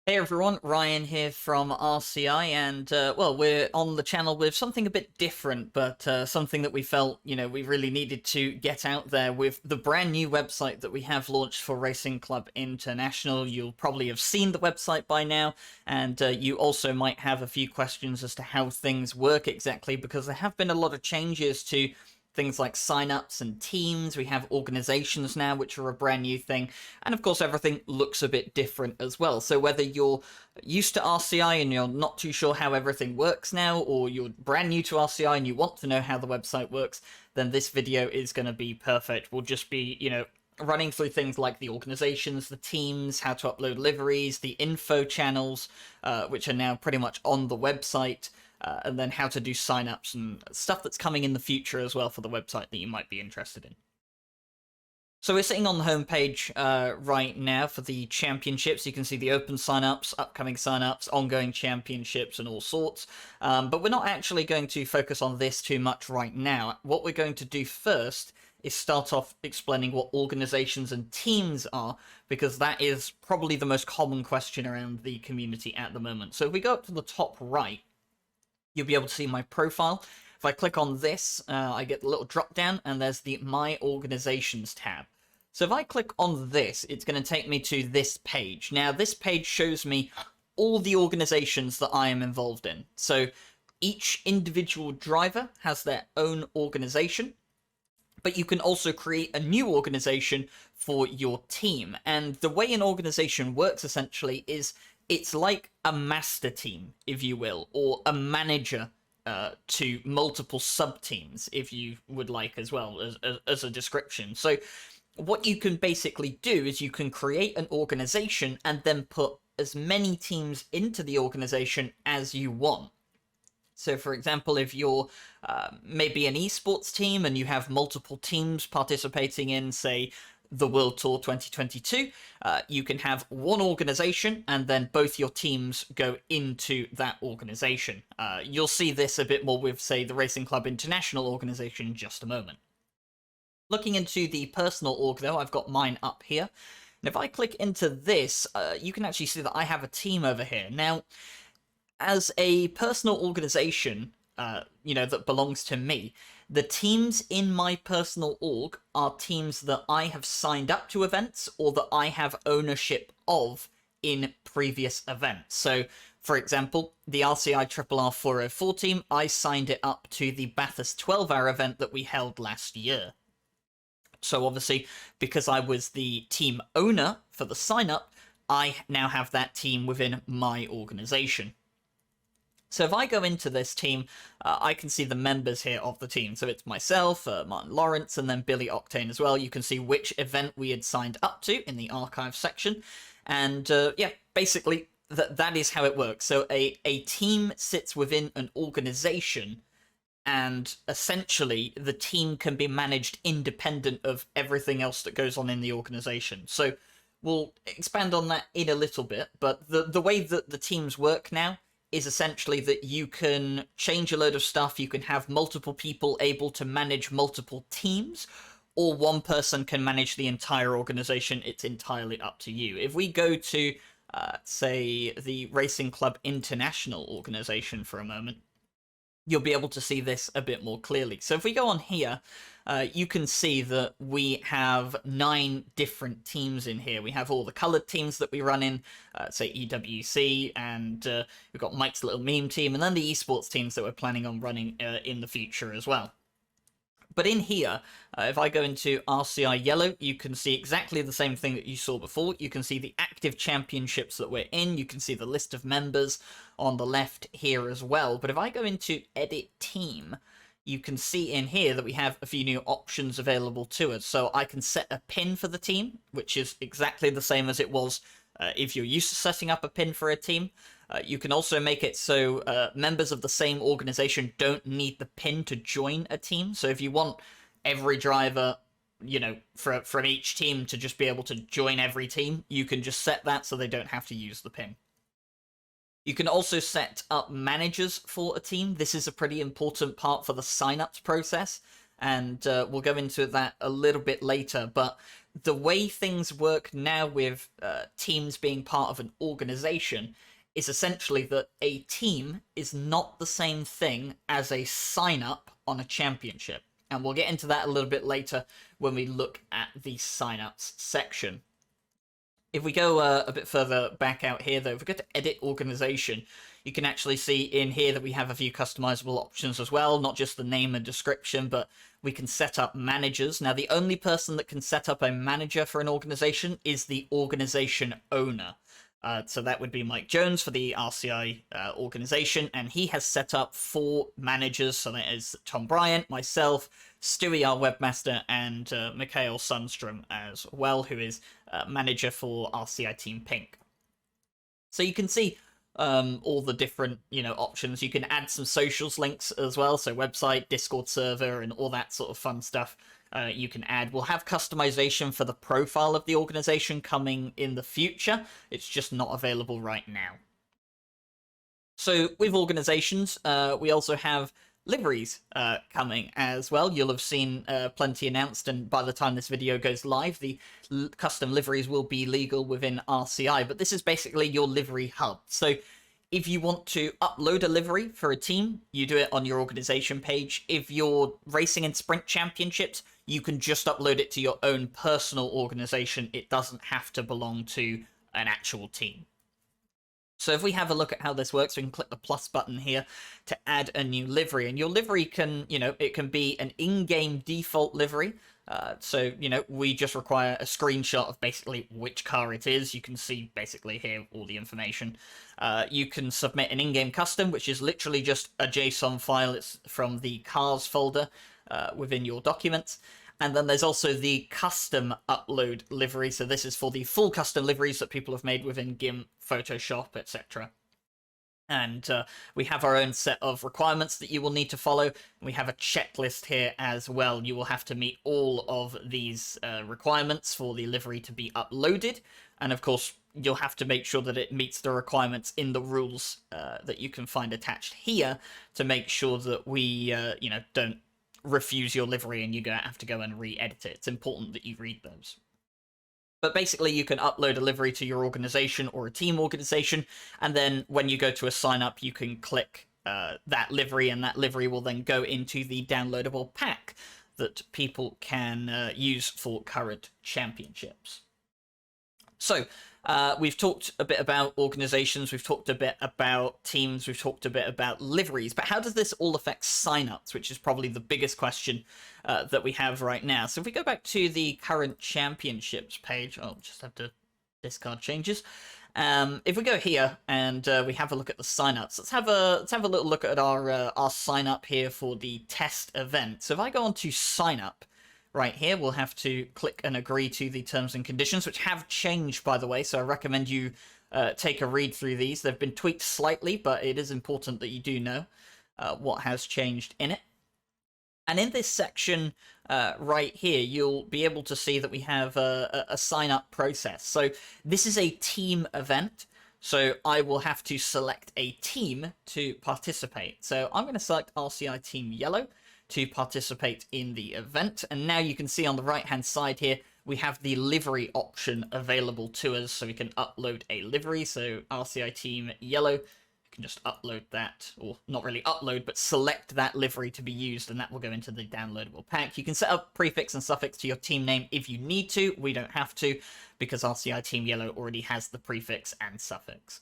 Hey everyone, Ryan here from RCI, and well, we're on the channel with something a bit different, but something that we felt, we really needed to get out there with the brand new website that we have launched for Racing Club International. You'll probably have seen the website by now, and you also might have a few questions as to how things work exactly, because there have been a lot of changes to things like signups and teams. We have organizations now, which are a brand new thing. And of course, everything looks a bit different as well. So whether you're used to RCI and you're not too sure how everything works now, or you're brand new to RCI and you want to know how the website works, then this video is going to be perfect. We'll just be, running through things like the organizations, the teams, how to upload liveries, the info channels, which are now pretty much on the website, and then how to do signups and stuff that's coming in the future as well for the website that you might be interested in. So we're sitting on the homepage right now for the championships. You can see the open signups, upcoming signups, ongoing championships, and all sorts. But we're not actually going to focus on this too much right now. What we're going to do first is start off explaining what organizations and teams are, because that is probably the most common question around the community at the moment. So if we go up to the top right, you'll be able to see my profile. If I click on this, I get the little drop down, and there's the My Organizations tab. So if I click on this, it's going to take me to this page. Now, this page shows me all the organizations that I am involved in. So each individual driver has their own organization, but you can also create a new organization for your team. And the way an organization works, essentially, is it's like a master team, if you will, or a manager to multiple sub-teams, if you would like, as well as a description. So what you can basically do is you can create an organization and then put as many teams into the organization as you want. So, for example, if you're maybe an esports team and you have multiple teams participating in, say, the World Tour 2022, you can have one organization and then both your teams go into that organization. You'll see this a bit more with, say, the Racing Club International organization in just a moment. Looking into the personal org, though, I've got mine up here. And if I click into this, you can actually see that I have a team over here. Now, as a personal organization, that belongs to me, the teams in my personal org are teams that I have signed up to events or that I have ownership of in previous events. So, for example, the RCI RR 404 team, I signed it up to the Bathurst 12-hour event that we held last year. So obviously, because I was the team owner for the sign-up, I now have that team within my organization. So if I go into this team, I can see the members here of the team. So it's myself, Martin Lawrence, and then Billy Octane as well. You can see which event we had signed up to in the archive section. And yeah, basically that is how it works. So a team sits within an organization, and essentially the team can be managed independent of everything else that goes on in the organization. So we'll expand on that in a little bit, but the way that the teams work now is essentially that you can change a load of stuff, you can have multiple people able to manage multiple teams, or one person can manage the entire organization. It's entirely up to you. If we go to, say, the Racing Club International organization for a moment, you'll be able to see this a bit more clearly. So if we go on here, you can see that we have 9 different teams in here. We have all the colored teams that we run in, say EWC, and we've got Mike's little meme team, and then the esports teams that we're planning on running in the future as well. But in here, if I go into RCI Yellow, you can see exactly the same thing that you saw before. You can see the active championships that we're in. You can see the list of members on the left here as well. But if I go into Edit Team, you can see in here that we have a few new options available to us. So I can set a pin for the team, which is exactly the same as it was if you're used to setting up a pin for a team. You can also make it so members of the same organization don't need the pin to join a team. So if you want every driver, from each team to just be able to join every team, you can just set that so they don't have to use the pin. You can also set up managers for a team. This is a pretty important part for the signups process, and we'll go into that a little bit later. But the way things work now with teams being part of an organization is essentially that a team is not the same thing as a sign up on a championship. And we'll get into that a little bit later when we look at the signups section. If we go a bit further back out here, though, if we go to edit organization, you can actually see in here that we have a few customizable options as well, not just the name and description, but we can set up managers. Now, the only person that can set up a manager for an organization is the organization owner. So that would be Mike Jones for the RCI organization, and he has set up 4 managers. So that is Tom Bryant, myself, Stewie, our webmaster, and Mikhail Sundstrom as well, who is manager for RCI Team Pink. So you can see all the different, options. You can add some socials links as well, so website, Discord server, and all that sort of fun stuff. You can add. We'll have customization for the profile of the organization coming in the future. It's just not available right now. So with organizations, we also have liveries coming as well. You'll have seen plenty announced, and by the time this video goes live, the custom liveries will be legal within RCI, but this is basically your livery hub. So if you want to upload a livery for a team, you do it on your organization page. If you're racing in sprint championships, you can just upload it to your own personal organization. It doesn't have to belong to an actual team. So if we have a look at how this works, we can click the plus button here to add a new livery. And your livery can, it can be an in-game default livery. So, we just require a screenshot of basically which car it is. You can see basically here all the information. You can submit an in-game custom, which is literally just a JSON file. It's from the cars folder within your documents. And then there's also the custom upload livery. So this is for the full custom liveries that people have made within GIMP, Photoshop, etc. And we have our own set of requirements that you will need to follow. We have a checklist here as well. You will have to meet all of these requirements for the livery to be uploaded. And of course, you'll have to make sure that it meets the requirements in the rules that you can find attached here to make sure that we, don't refuse your livery and you have to go and re-edit it. It's important that you read those. But basically, you can upload a livery to your organization or a team organization, and then when you go to a sign up, you can click that livery, and that livery will then go into the downloadable pack that people can use for current championships. So we've talked a bit about organizations, we've talked a bit about teams, we've talked a bit about liveries, but how does this all affect signups, which is probably the biggest question that we have right now. So if we go back to the current championships page, I'll just have to discard changes. If we go here and we have a look at the signups, let's have a little look at our sign up here for the test event. So if I go on to sign up, right here, we'll have to click and agree to the terms and conditions, which have changed, by the way, so I recommend you take a read through these. They've been tweaked slightly, but it is important that you do know what has changed in it. And in this section right here, you'll be able to see that we have a sign-up process. So this is a team event, so I will have to select a team to participate. So I'm going to select RCI Team Yellow to participate in the event. And now you can see on the right hand side here, we have the livery option available to us, so we can upload a livery. So RCI Team Yellow, you can just upload that, or not really upload, but select that livery to be used, and that will go into the downloadable pack. You can set up prefix and suffix to your team name if you need to. We don't have to, because RCI Team Yellow already has the prefix and suffix.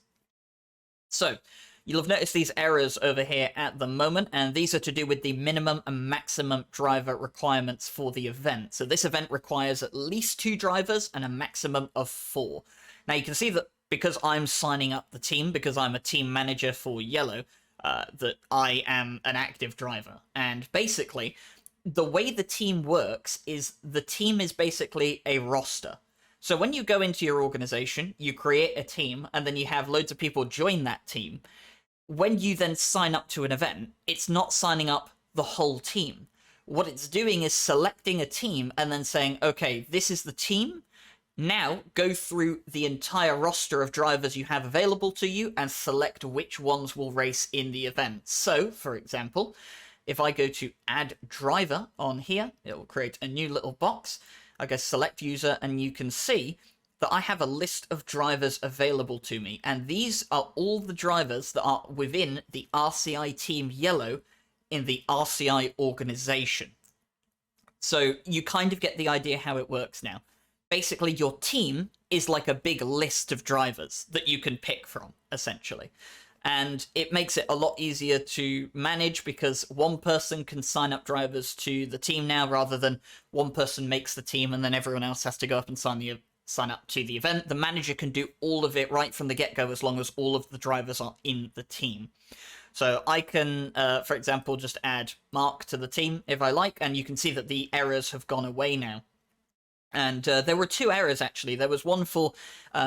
So you'll have noticed these errors over here at the moment, and these are to do with the minimum and maximum driver requirements for the event. So this event requires at least 2 drivers and a maximum of 4. Now you can see that because I'm signing up the team, because I'm a team manager for Yellow, that I am an active driver. And basically, the way the team works is the team is basically a roster. So when you go into your organization, you create a team, and then you have loads of people join that team. When you then sign up to an event, it's not signing up the whole team. What it's doing is selecting a team and then saying, okay, this is the team. Now go through the entire roster of drivers you have available to you and select which ones will race in the event. So, for example, if I go to add driver on here, it will create a new little box. I go select user, and you can see that I have a list of drivers available to me, and these are all the drivers that are within the RCI Team Yellow in the RCI organization. So you kind of get the idea how it works now. Basically, your team is like a big list of drivers that you can pick from, essentially. And it makes it a lot easier to manage because one person can sign up drivers to the team now, rather than one person makes the team and then everyone else has to go up and sign up to the event. The manager can do all of it right from the get-go as long as all of the drivers are in the team. So I can, for example, just add Mark to the team if I like, and you can see that the errors have gone away now. And there were 2 errors, actually. There was one for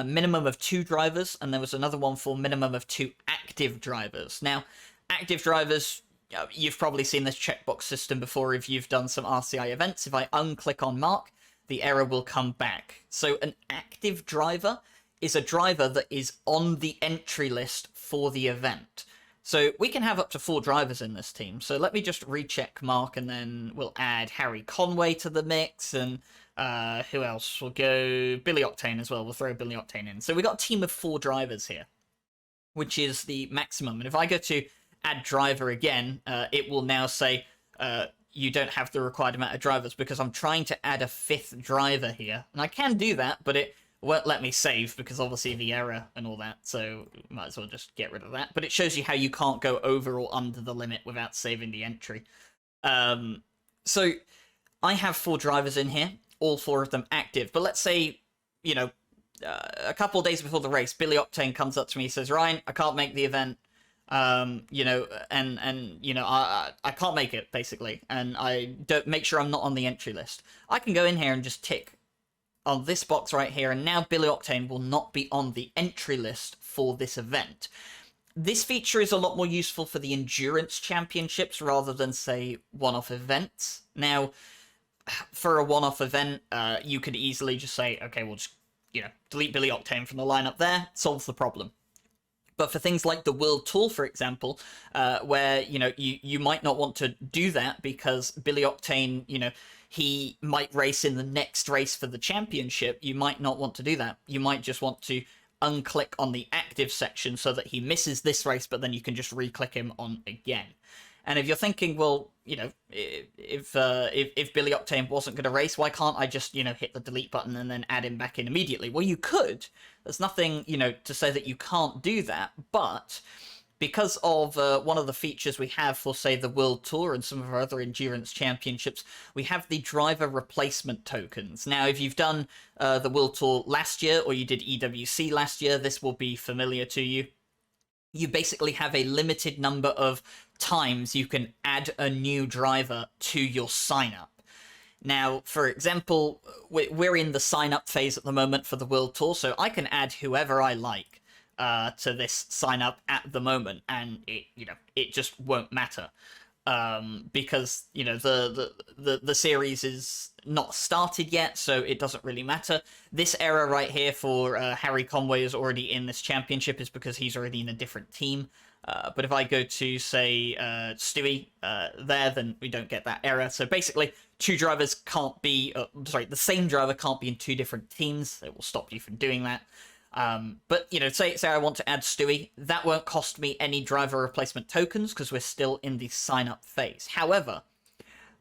minimum of 2 drivers, and there was another one for minimum of 2 active drivers. Now, active drivers, you've probably seen this checkbox system before if you've done some RCI events. If I unclick on Mark, the error will come back. So an active driver is a driver that is on the entry list for the event. So we can have up to 4 drivers in this team. So let me just recheck Mark, and then we'll add Harry Conway to the mix, and who else? We'll go Billy Octane as well. We'll throw Billy Octane in. So we got a team of 4 drivers here, which is the maximum. And if I go to add driver again, it will now say you don't have the required amount of drivers, because I'm trying to add a 5th driver here. And I can do that, but it won't let me save because obviously the error and all that, so might as well just get rid of that. But it shows you how you can't go over or under the limit without saving the entry. So I have 4 drivers in here, all 4 of them active. But let's say, you know, a couple of days before the race, Billy Octane comes up to me and says, Ryan, I can't make the event. You know, and you know, I can't make it, basically, and I don't make sure I'm not on the entry list. I can go in here and just tick on this box right here, and now Billy Octane will not be on the entry list for this event. This feature is a lot more useful for the endurance championships rather than, say, one-off events. Now, for a one-off event, you could easily just say, okay, we'll just, you know, delete Billy Octane from the lineup there, solves the problem. But for things like the World Tour, for example, where, you know, you might not want to do that because Billy Octane, you know, he might race in the next race for the championship. You might not want to do that. You might just want to unclick on the active section so that he misses this race, but then you can just re-click him on again. And if you're thinking, well, you know, if Billy Octane wasn't going to race, why can't I just, you know, hit the delete button and then add him back in immediately? Well, you could. There's nothing, you know, to say that you can't do that, but because of one of the features we have for, say, the World Tour and some of our other endurance championships, we have the driver replacement tokens. Now, if you've done the World Tour last year, or you did EWC last year, this will be familiar to you. You basically have a limited number of times you can add a new driver to your sign-up. Now, for example, we're in the sign-up phase at the moment for the World Tour, so I can add whoever I like to this sign up at the moment, and it just won't matter because the series is not started yet, so it doesn't really matter. This error right here for Harry Conway is already in this championship is because he's already in a different team. But if I go to, say, Stewie there, then we don't get that error. So basically, two drivers can't be, the same driver can't be in 2 different teams. It will stop you from doing that. But, say I want to add Stewie, that won't cost me any driver replacement tokens because we're still in the sign-up phase. However,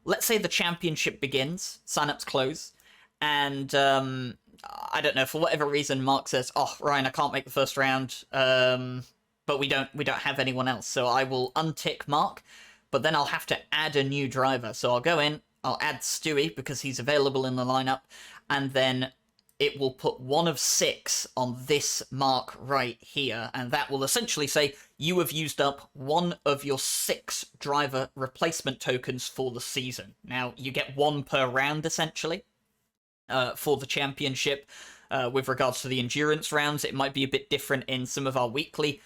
let's say the championship begins, sign-ups close, and I don't know, for whatever reason, Mark says, "Oh, Ryan, I can't make the first round," but we don't have anyone else. So I will untick Mark, but then I'll have to add a new driver. So I'll go in, I'll add Stewie because he's available in the lineup, and then it will put 1 of 6 on this mark right here, and that will essentially say you have used up 1 of your 6 driver replacement tokens for the season. Now, you get 1 per round, essentially, for the championship. With regards to the endurance rounds, it might be a bit different in some of our weekly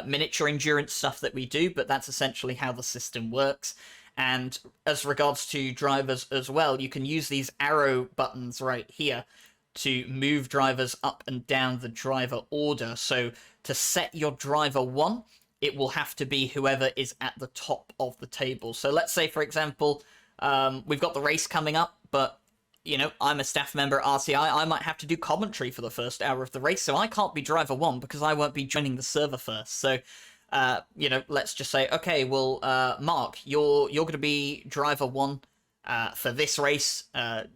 miniature endurance stuff that we do, but that's essentially how the system works. And as regards to drivers as well, you can use these arrow buttons right here to move drivers up and down the driver order. So to set your driver 1, it will have to be whoever is at the top of the table. So let's say, for example, we've got the race coming up, but I'm a staff member at RCI. I might have to do commentary for the first hour of the race, so I can't be driver one because I won't be joining the server first. So, let's just say, okay, well, Mark, you're going to be driver one for this race.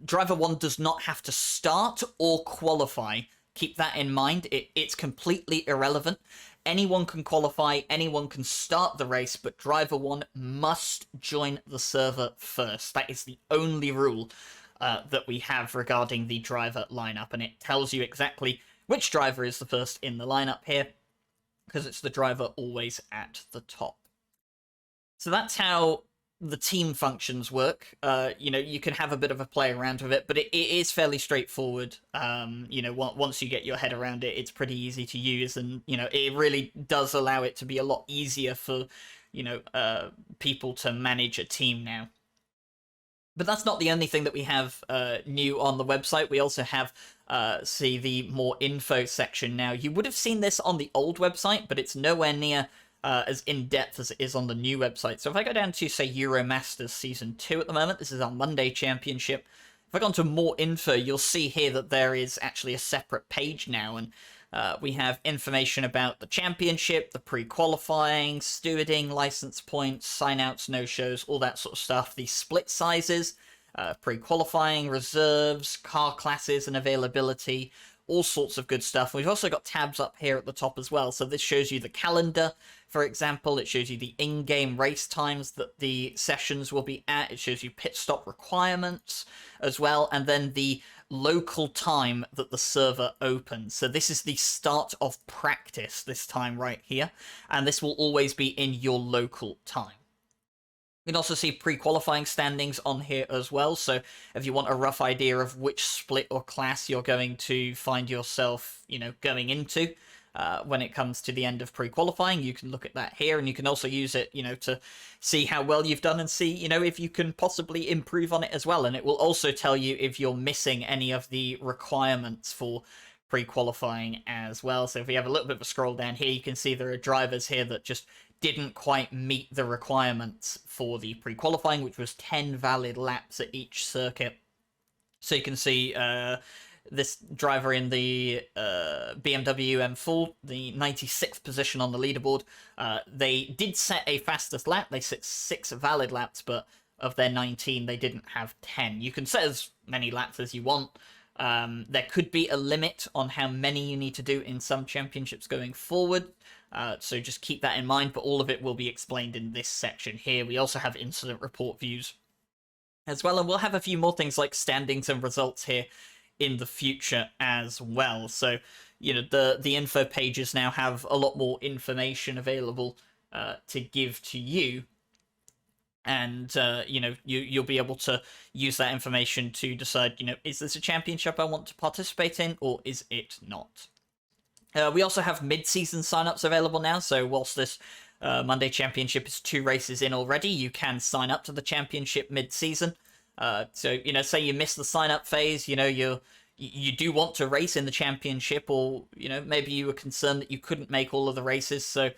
Driver one does not have to start or qualify. Keep that in mind. It's completely irrelevant. Anyone can qualify, anyone can start the race, but driver one must join the server first. That is the only rule that we have regarding the driver lineup, and it tells you exactly which driver is the first in the lineup here, because it's the driver always at the top. So that's how the team functions work. You can have a bit of a play around with it, but it is fairly straightforward. Once you get your head around it, it's pretty easy to use, and it really does allow it to be a lot easier for people to manage a team now. But that's not the only thing that we have new on the website. We also have see the more info section now. You would have seen this on the old website, but it's nowhere near as in-depth as it is on the new website. So if I go down to, say, Euromasters Season 2 at the moment, this is our Monday Championship. If I go on to more info, you'll see here that there is actually a separate page now, and we have information about the championship, the pre-qualifying, stewarding, license points, sign-outs, no-shows, all that sort of stuff, the split sizes, pre-qualifying, reserves, car classes and availability, all sorts of good stuff. We've also got tabs up here at the top as well. So this shows you the calendar, for example. It shows you the in-game race times that the sessions will be at. It shows you pit stop requirements as well. And then the local time that the server opens. So this is the start of practice this time right here. And this will always be in your local time. You can also see pre-qualifying standings on here as well, so if you want a rough idea of which split or class you're going to find yourself, going into when it comes to the end of pre-qualifying, you can look at that here, and you can also use it, to see how well you've done and see, if you can possibly improve on it as well, and it will also tell you if you're missing any of the requirements for pre-qualifying as well. So if we have a little bit of a scroll down here, you can see there are drivers here that just didn't quite meet the requirements for the pre-qualifying, which was 10 valid laps at each circuit. So you can see this driver in the BMW M4, the 96th position on the leaderboard. They did set a fastest lap. They set 6 valid laps, but of their 19, they didn't have 10. You can set as many laps as you want. There could be a limit on how many you need to do in some championships going forward. So just keep that in mind, but all of it will be explained in this section here. We also have incident report views as well, and we'll have a few more things like standings and results here in the future as well. So, the info pages now have a lot more information available to give to you. And, you'll be able to use that information to decide, is this a championship I want to participate in, or is it not? We also have mid-season signups available now, so whilst this Monday Championship is 2 races in already, you can sign up to the championship mid-season. So, say you miss the sign-up phase, you do want to race in the championship, or, maybe you were concerned that you couldn't make all of the races, so,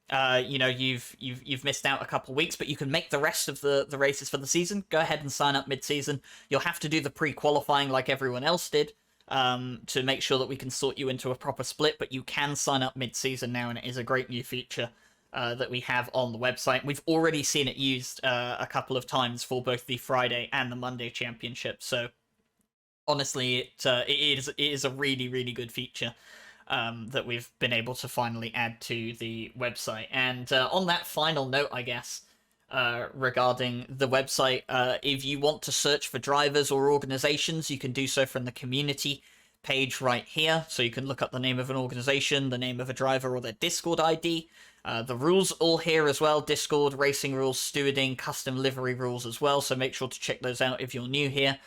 you've missed out a couple of weeks, but you can make the rest of the races for the season. Go ahead and sign up mid-season. You'll have to do the pre-qualifying like everyone else did, to make sure that we can sort you into a proper split, but you can sign up mid-season now, and it is a great new feature that we have on the website. We've already seen it used a couple of times for both the Friday and the Monday Championship, so honestly, it is a really, really good feature that we've been able to finally add to the website. And on that final note, I guess, regarding the website, if you want to search for drivers or organizations, you can do so from the community page right here. So you can look up the name of an organization, the name of a driver, or their Discord ID. The rules all here as well: Discord, racing rules, stewarding, custom livery rules as well. So make sure to check those out if you're new here.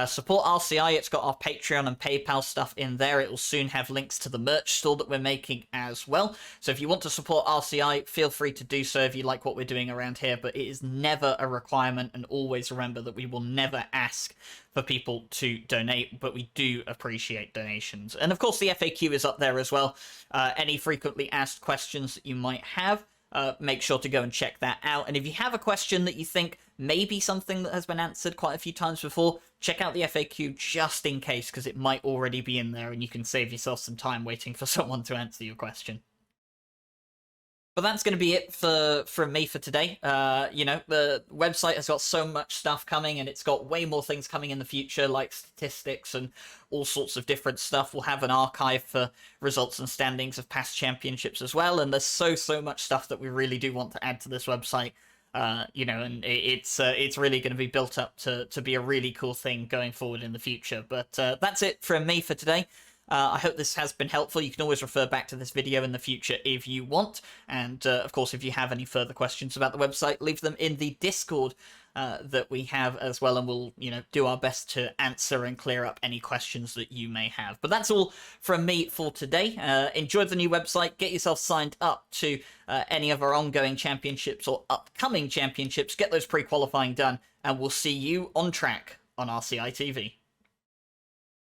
Support RCI, it's got our Patreon and PayPal stuff in there. It will soon have links to the merch store that we're making as well. So if you want to support RCI, feel free to do so if you like what we're doing around here, but it is never a requirement, and always remember that we will never ask for people to donate, but we do appreciate donations. And of course the FAQ is up there as well. Any frequently asked questions that you might have, make sure to go and check that out. And if you have a question that you think maybe something that has been answered quite a few times before, check out the FAQ just in case, because it might already be in there and you can save yourself some time waiting for someone to answer your question. But that's going to be it from me for today. The website has got so much stuff coming, and it's got way more things coming in the future, like statistics and all sorts of different stuff. We'll have an archive for results and standings of past championships as well, and there's so much stuff that we really do want to add to this website. And it's really going to be built up to be a really cool thing going forward in the future. But that's it from me for today. I hope this has been helpful. You can always refer back to this video in the future if you want. And, of course, if you have any further questions about the website, leave them in the Discord that we have as well, and we'll, do our best to answer and clear up any questions that you may have. But that's all from me for today. Enjoy the new website. Get yourself signed up to any of our ongoing championships or upcoming championships. Get those pre-qualifying done, and we'll see you on track on RCI TV.